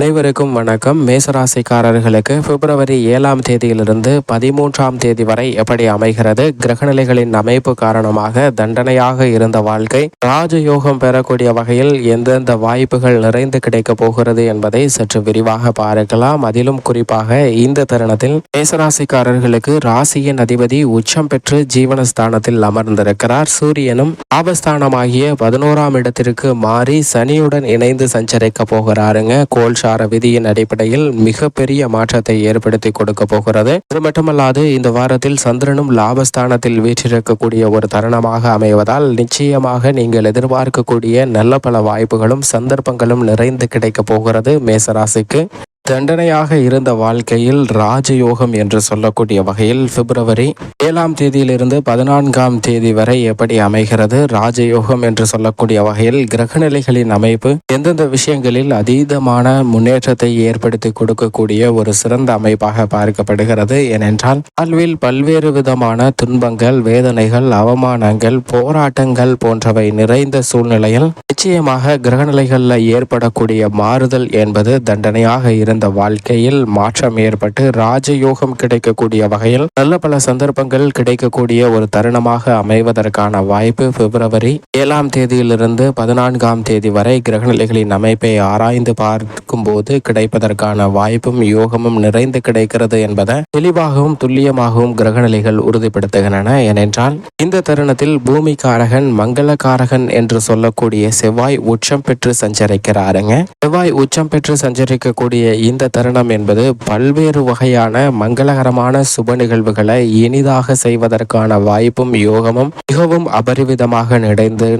அனைவருக்கும் வணக்கம். மேசராசிக்காரர்களுக்கு பிப்ரவரி 7ஆம் தேதியிலிருந்து 13ஆம் தேதி வரை எப்படி அமைகிறது? கிரகநிலைகளின் அமைப்பு காரணமாக தண்டனையாக இருந்த வாழ்க்கை ராஜயோகம் பெறக்கூடிய வகையில் எந்தெந்த வாய்ப்புகள் நிறைந்து கிடைக்கப் போகிறது என்பதை சற்று விரிவாக பார்க்கலாம். அதிலும் குறிப்பாக இந்த தருணத்தில் மேசராசிக்காரர்களுக்கு ராசியின் அதிபதி உச்சம் பெற்று ஜீவனஸ்தானத்தில் அமர்ந்திருக்கிறார். சூரியனும் லாபஸ்தானமாகிய 11ஆம் இடத்திற்கு மாறி சனியுடன் இணைந்து சஞ்சரிக்க போகிறாருங்க. கோல்சார விதியின் அடிப்படையில் மிகப்பெரிய மாற்றத்தை ஏற்படுத்தி கொடுக்க போகிறது. அது மட்டுமல்லாது இந்த வாரத்தில் சந்திரனும் லாபஸ்தானத்தில் வீற்றிருக்கக்கூடிய ஒரு தருணமாக அமைவதால் நிச்சயமாக நீங்கள் எதிர்பார்க்கக்கூடிய நல்ல பல வாய்ப்புகளும் சந்தர்ப்பங்களும் நிறைந்து கிடைக்க போகிறது. மேசராசிக்கு தண்டனையாக இருந்த வாழ்க்கையில் ராஜயோகம் என்று சொல்லக்கூடிய வகையில் பிப்ரவரி 7ஆம் தேதியிலிருந்து 14ஆம் தேதி வரை எப்படி அமைகிறது? ராஜயோகம் என்று சொல்லக்கூடிய வகையில் கிரகநிலைகளின் அமைப்பு எந்தெந்த விஷயங்களில் அதீதமான முன்னேற்றத்தை ஏற்படுத்தி கொடுக்கக்கூடிய ஒரு சிறந்த அமைப்பாக பார்க்கப்படுகிறது. ஏனென்றால் வாழ்வில் பல்வேறு விதமான துன்பங்கள், வேதனைகள், அவமானங்கள், போராட்டங்கள் போன்றவை நிறைந்த சூழ்நிலையில் நிச்சயமாக கிரகநிலைகளில் ஏற்படக்கூடிய மாறுதல் என்பது தண்டனையாக இருந்த வாழ்க்கையில் மாற்றம் ஏற்பட்டு ராஜயோகம் கிடைக்கக்கூடிய வகையில் நல்ல பல சந்தர்ப்பங்கள் கிடைக்கக்கூடிய ஒரு தருணமாக அமைவதற்கான வாய்ப்பு பிப்ரவரி 7ஆம் தேதியிலிருந்து 14ஆம் தேதி வரை கிரகநிலைகளின் அமைப்பை ஆராய்ந்து பார்க்கும் போது கிடைப்பதற்கான வாய்ப்பும் யோகமும் நிறைந்து கிடைக்கிறது என்பதை தெளிவாகவும் துல்லியமாகவும் கிரகநிலைகள் உறுதிப்படுத்துகின்றன. ஏனென்றால் இந்த தருணத்தில் பூமிக்காரகன் மங்களகாரகன் என்று சொல்லக்கூடிய செவ்வாய் உச்சம் பெற்று சஞ்சரிக்கிறாருங்க. செவ்வாய் உச்சம் பெற்று சஞ்சரிக்கக்கூடிய இந்த தருணம் என்பது பல்வேறு வகையான மங்களகரமான சுப நிகழ்வுகளை இனிதாக செய்வதற்கான வாய்ப்பும் யோகமும் மிகவும் அபரிவிதமாக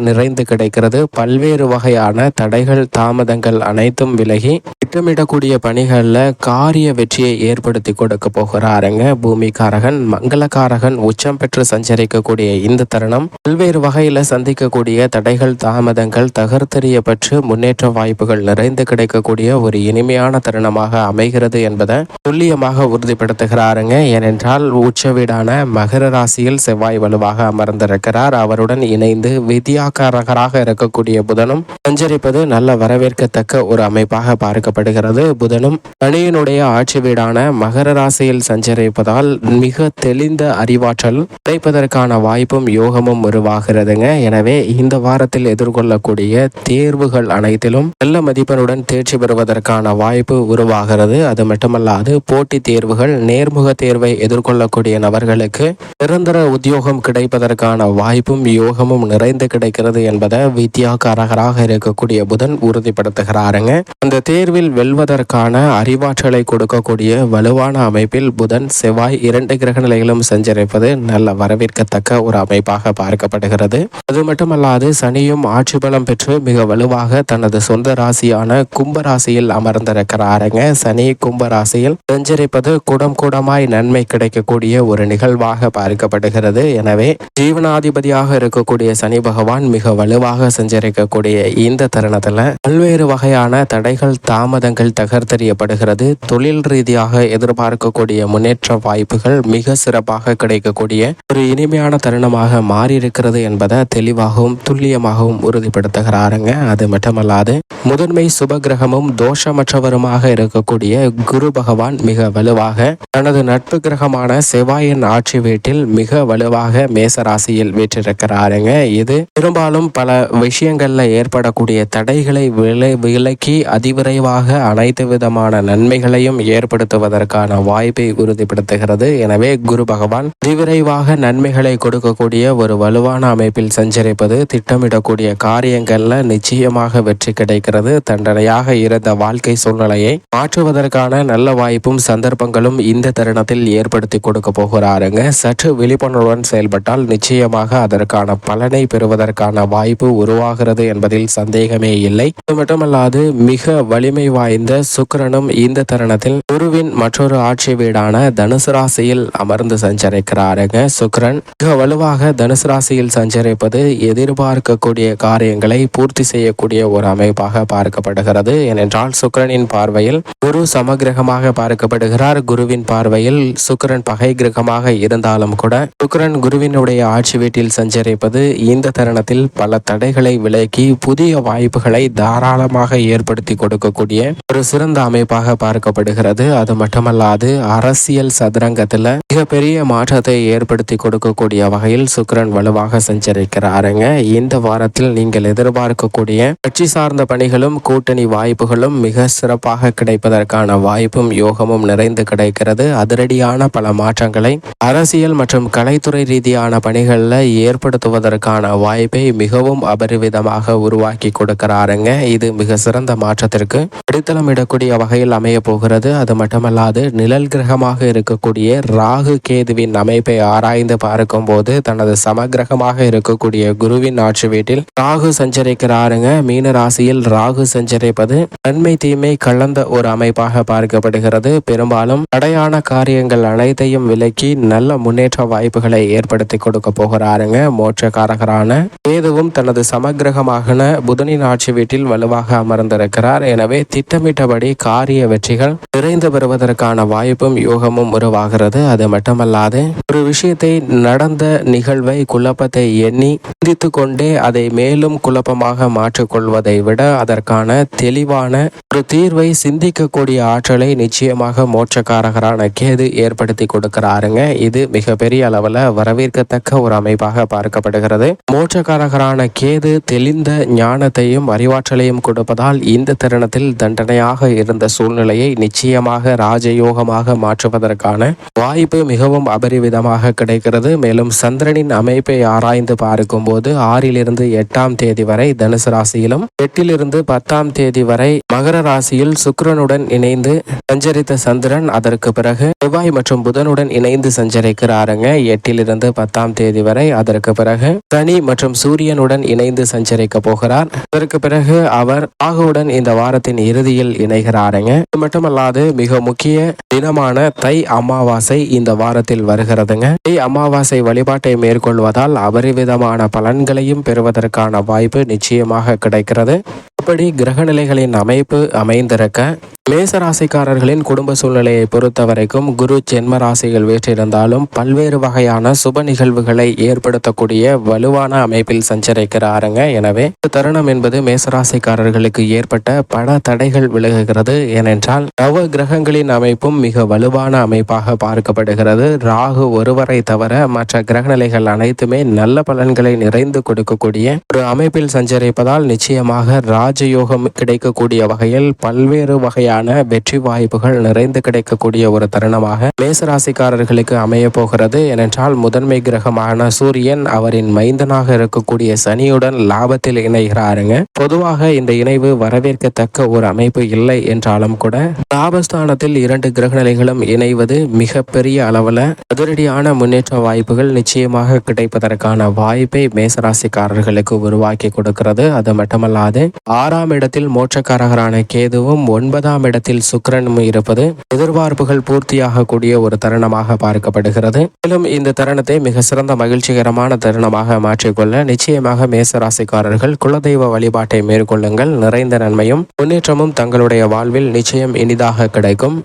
நிறைந்து கிடைக்கிறது. பல்வேறு வகையான தடைகள், தாமதங்கள் அனைத்தும் விலகி திட்டமிடக்கூடிய பணிகளில் காரிய வெற்றியை ஏற்படுத்தி கொடுக்க போகிறாருங்க. பூமிக்காரகன் மங்களகாரகன் உச்சம் பெற்று சஞ்சரிக்கக்கூடிய இந்த தருணம் பல்வேறு வகையில சந்திக்கக்கூடிய தடைகள், தாமதங்கள் தகர்த்தெறியப்பட்டு முன்னேற்ற வாய்ப்புகள் நிறைந்து கிடைக்கக்கூடிய ஒரு இனிமையான தருணமாக அமைகிறது என்பதை துல்லியமாக உறுதிப்படுத்துகிறாருங்க. ஏனென்றால் உச்ச வீடான மகர ராசியில் செவ்வாய் வலுவாக அமர்ந்திருக்கிறார். அவருடன் இணைந்து வித்யாகாரகராக இருக்கக்கூடிய புதனும் சஞ்சரிப்பது நல்ல வரவேற்கத்தக்க ஒரு அமைப்பாக பார்க்கப்படுகிறது. புதனும் சனியினுடைய ஆட்சி வீடான மகர ராசியில் சஞ்சரிப்பதால் மிக தெளிந்த அறிவாற்றல் கிடைப்பதற்கான வாய்ப்பும் யோகமும் உருவாகிறதுங்க. எனவே இந்த வாரத்தில் எதிர்கொள்ளக்கூடிய தேர்வுகள் அனைத்திலும் நல்ல மதிப்பெண்ணுடன் தேர்ச்சி பெறுவதற்கான வாய்ப்பு உருவாகிறது. அது மட்டுமல்லாது போட்டித் தேர்வுகள், நேர்முக தேர்வை எதிர்கொள்ளக்கூடிய நபர்களுக்கு நிரந்தர உத்தியோகம் கிடைப்பதற்கான வாய்ப்பும் யோகமும் நிறைந்து கிடைக்கிறது என்பதை வித்யாகாரகராக இருக்கக்கூடிய புதன் உறுதிப்படுத்துகிறாருங்க. அந்த தேர்வில் வெல்வதற்கான அறிவாற்றலை கொடுக்கக்கூடிய வலுவான அமைப்பில் புதன், செவ்வாய் இரண்டு கிரக நிலைகளும் சஞ்சரிப்பது நல்ல வரவேற்கத்தக்க ஒரு அமைப்பாக பார்க்கப்படுகிறது. அது மட்டுமல்லாது சனியும் ஆட்சி பலம் பெற்று மிக வலுவாக தனது சொந்த ராசியான கும்பராசியில் அமர்ந்திருக்கிறாருங்க. சனி கும்பராசியில் சஞ்சரிப்பது கூடமாய் நன்மை கிடைக்கக்கூடிய ஒரு நிகழ்வாக பார்க்கப்படுகிறது. எனவே ஜீவனாதிபதியாக இருக்கக்கூடிய சனி பகவான் மிக வலுவாக சஞ்சரிக்கக்கூடிய இந்த தருணத்துல பல்வேறு வகையான தடைகள், தாமதங்கள் தகர்த்தெறியப்படுகிறது. தொழில் ரீதியாக எதிர்பார்க்கக்கூடிய முன்னேற்ற வாய்ப்புகள் மிக சிறப்பாக கிடைக்கக்கூடிய ஒரு இனிமையான தருணமாக மாறியிருக்கிறது என்பதை தெளிவாகவும் துல்லியமாகவும் உறுதிப்படுத்துகிறாருங்க. அது மட்டுமல்லாது முதன்மை சுபகிரகமும் தோஷமற்றவருமாக இருக்கக்கூடிய குரு பகவான் மிக வலுவாக தனது நட்பு கிரகமான செவ்வாயின் ஆட்சி வீட்டில் மிக வலுவாக மேசராசியில் வீற்றிருக்கிறாருங்க. இது பெரும்பாலும் பல விஷயங்கள்ல ஏற்படக்கூடிய தடைகளை விலக்கி அதிவிரைவாக அனைத்து விதமான நன்மைகளையும் ஏற்படுத்துவதற்கான வாய்ப்பை உறுதிப்படுத்துகிறது. எனவே குரு பகவான் அதிவிரைவாக நன்மைகளை கொடுக்கக்கூடிய ஒரு வலுவான அமைப்பில் சஞ்சரிப்பது திட்டமிடக்கூடிய காரியங்கள்ல நிச்சயமாக வெற்றி கிடைக்கிறது. தண்டனையாக இருந்த வாழ்க்கை சூழ்நிலையை மாற்றுவதற்கான நல்ல வாய்ப்பும் சந்தர்ப்பங்களும் இந்த தருணத்தில் ஏற்படுத்தி கொடுக்க போகிறாருங்க. சற்று விழிப்புணர்வுடன் செயல்பட்டால் நிச்சயமாக அதற்கான பலனை பெறுவதற்கான வாய்ப்பு உருவாகிறது என்பதில் சந்தேகமே இல்லை. அது மட்டுமல்லாது மிக வலிமை வாய்ந்த சுக்கிரனும் இந்த தருணத்தில் குருவின் மற்றொரு ஆட்சி வீடான தனுசு ராசியில் அமர்ந்து சஞ்சரிக்கிறாருங்க. சுக்கிரன் மிக வலுவாக தனுசு ராசியில் சஞ்சரிப்பது எதிர்பார்க்கக்கூடிய காரியங்களை பூர்த்தி செய்யக்கூடிய ஒரு அமைப்பாக பார்க்கப்படுகிறது. ஏனென்றால் சுக்கிரனின் பார்வையில் குரு சமகிரகமாக பார்க்கப்படுகிறார். குருவின் பார்வையில் சுக்கிரன் பகை கிரகமாக இருந்தாலும் கூட சுக்கிரன் குருவினுடைய ஆட்சி வீட்டில் சஞ்சரிப்பது இந்த தருணத்தில் பல தடைகளை விலக்கி புதிய வாய்ப்புகளை தாராளமாக ஏற்படுத்தி கொடுக்கக்கூடிய கொடுக்கக்கூடிய ஒரு சிறந்த அமைப்பாக பார்க்கப்படுகிறது. அது மட்டுமல்லாது அரசியல் சதுரங்கத்துல மிகப்பெரிய மாற்றத்தை ஏற்படுத்தி கொடுக்கக்கூடிய வகையில் சுக்கிரன் வலுவாக சஞ்சரிக்கிறாருங்க. இந்த வாரத்தில் நீங்கள் எதிர்பார்க்கக்கூடிய கட்சி சார்ந்த பணிகளும் கூட்டணி வாய்ப்புகளும் மிக சிறப்பாக கிடைப்பதற்கான வாய்ப்பும் யோகமும் நிறைந்து கிடைக்கிறது. அதிரடியான பல மாற்றங்களை அரசியல் மற்றும் கலைத்துறை ரீதியான பணிகளில் ஏற்படுத்துவதற்கான வாய்ப்பை மிகவும் அபரிவிதமாக உருவாக்கி கொடுக்கிறாருங்க. இது மிக சிறந்த மாற்றத்திற்கு அடித்தளமிடக்கூடிய வகையில் அமைய போகிறது. அது மட்டுமல்லாது நிழல் கிரகமாக இருக்கக்கூடிய ராகு கேதுவின் அமைப்பை ஆராய்ந்து பார்க்கும் போது தனது சமகிரகமாக இருக்கக்கூடிய குருவின் ஆட்சி வீட்டில் ராகு சஞ்சரிக்கிறாருங்க. மீன ராசியில் ராகு சஞ்சரிப்பது நன்மை தீமை கலந்த ஒரு அமைப்பாக பார்க்கப்படுகிறது. பெரும்பாலும் தடையான காரியங்கள் அனைத்தையும் விலக்கி நல்ல முன்னேற்ற வாய்ப்புகளை ஏற்படுத்தி கொடுக்க போகிறாருங்க. மோட்சக்காரகரான கேதுவும் தனது சமகிரகமாக புதனின் ஆட்சி வீட்டில் வலுவாக அமர்ந்திருக்கிறார். எனவே திட்டமிட்டபடி காரிய வெற்றிகள் நிறைந்து பெறுவதற்கான வாய்ப்பும் யோகமும் உருவாகிறது. அது மட்டுமல்லாது ஒரு விஷயத்தை நடந்த நிகழ்வை குழப்பத்தை எண்ணி சிந்தித்து கொண்டே அதை மேலும் குழப்பமாக மாற்றிக்கொள்வதை விட அதற்கான தெளிவான ஒரு தீர்வை சிந்திக்கக்கூடிய ஆற்றலை நிச்சயமாக மோட்சக்காரகரான கேது ஏற்படுத்தி கொடுக்கிறாருங்க. இது மிகப்பெரிய அளவில் வரவேற்கத்தக்க ஒரு அமைப்பாக பார்க்கப்படுகிறது. மோட்சக்காரகரான கேது தெளிந்த ஞானத்தையும் அறிவாற்றலையும் கொடுப்பதால் இந்த தருணத்தில் தண்டனையாக இருந்த சூழ்நிலையை நிச்சயமாக ராஜயோகமாக மாற்றுவதற்கான வாய்ப்பு மிகவும் அபரிவிதமாக கிடைக்கிறது. மேலும் சந்திரனின் அமைப்பை ஆராய்ந்து பார்க்கும் போது 6 8 தேதி வரை தனுசு ராசியிலும் 8 10 தேதி வரை மகர ராசியில் சுக்கிரனுடன் இணைந்து சஞ்சரித்த சந்திரன் அதற்கு பிறகு செவ்வாய் மற்றும் புதனுடன் இணைந்து சஞ்சரிக்கிறாருங்க. 8 10 தேதி வரை. அதற்கு பிறகு சனி மற்றும் சூரியனுடன் இணைந்து சஞ்சரிக்க போகிறார். அதற்கு பிறகு அவர் ராகுவுடன் இந்த வாரத்தின் இறுதியில் இணைகிறாருங்க. இது மட்டுமல்லாது மிக முக்கிய தினமான தை அமாவாசை இந்த வாரத்தில் வருகிறதுங்க. தை அமாவாசை வழிபாட்டை மேற்கொள்வதால் அபரிவிதமான பலன்களையும் பெறுவதற்கான வாய்ப்பு நிச்சயமாக கிடைக்கிறது. அப்படி கிரக நிலைகளின் அமைப்பு அமைந்திருக்க மேசராசிக்காரர்களின் குடும்ப சூழ்நிலையை பொறுத்த வரைக்கும் குரு ஜென்ம ராசிகள் வீற்றிருந்தாலும் பல்வேறு வகையான சுப நிகழ்வுகளை ஏற்படுத்தக்கூடிய வலுவான அமைப்பில் சஞ்சரிக்கிறாருங்க. எனவே தருணம் என்பது மேசராசிக்காரர்களுக்கு ஏற்பட்ட பல தடைகள் விலகுகிறது. ஏனென்றால் நவ கிரகங்களின் அமைப்பும் மிக வலுவான அமைப்பாக பார்க்கப்படுகிறது. ராகு ஒருவரை தவிர மற்ற கிரக நிலைகள் அனைத்துமே நல்ல பலன்களை நிறைந்து கொடுக்கக்கூடிய ஒரு அமைப்பில் சஞ்சரிப்பதால் நிச்சயமாக ராஜயோகம் கிடைக்கக்கூடிய வகையில் பல்வேறு வகையான வெற்றி வாய்ப்புகள் நிறைந்து கிடைக்கக்கூடிய ஒரு தருணமாக மேசராசிக்காரர்களுக்கு அமைய போகிறது. ஏனென்றால் முதன்மை கிரகமான சூரியன் அவரின் மைந்தனாக இருக்கக்கூடிய சனியுடன் லாபத்தில் இணைகிறாருங்க. பொதுவாக இந்த இணைவு வரவேற்கத்தக்க ஒரு அமைப்பு இல்லை என்றாலும் கூட லாபஸ்தானத்தில் 2 கிரக நிலைகளும் இணைவது மிக பெரிய அளவில் அதிரடியான முன்னேற்ற வாய்ப்புகள் நிச்சயமாக கிடைப்பதற்கான வாய்ப்பை மேசராசிக்காரர்களுக்கு உருவாக்கி கொடுக்கிறது. அது மட்டுமல்லாது 6ஆம் இடத்தில் மோட்சக்காரகரான கேதுவும் 9ஆம் இடத்தில் சுக்கிரனும் இருப்பது எதிர்பார்ப்புகள் பூர்த்தியாக கூடிய ஒரு தருணமாக பார்க்கப்படுகிறது. மேலும் இந்த தருணத்தை மிக சிறந்த மகிழ்ச்சிகரமான தருணமாக மாற்றிக்கொள்ள நிச்சயமாக மேசராசிக்காரர்கள் குலதெய்வ வழிபாட்டை மேற்கொள்ளுங்கள். நிறைந்த நன்மையும் முன்னேற்றமும் தங்களுடைய வாழ்வில் நிச்சயம் இனிதாக கிடைக்கும்.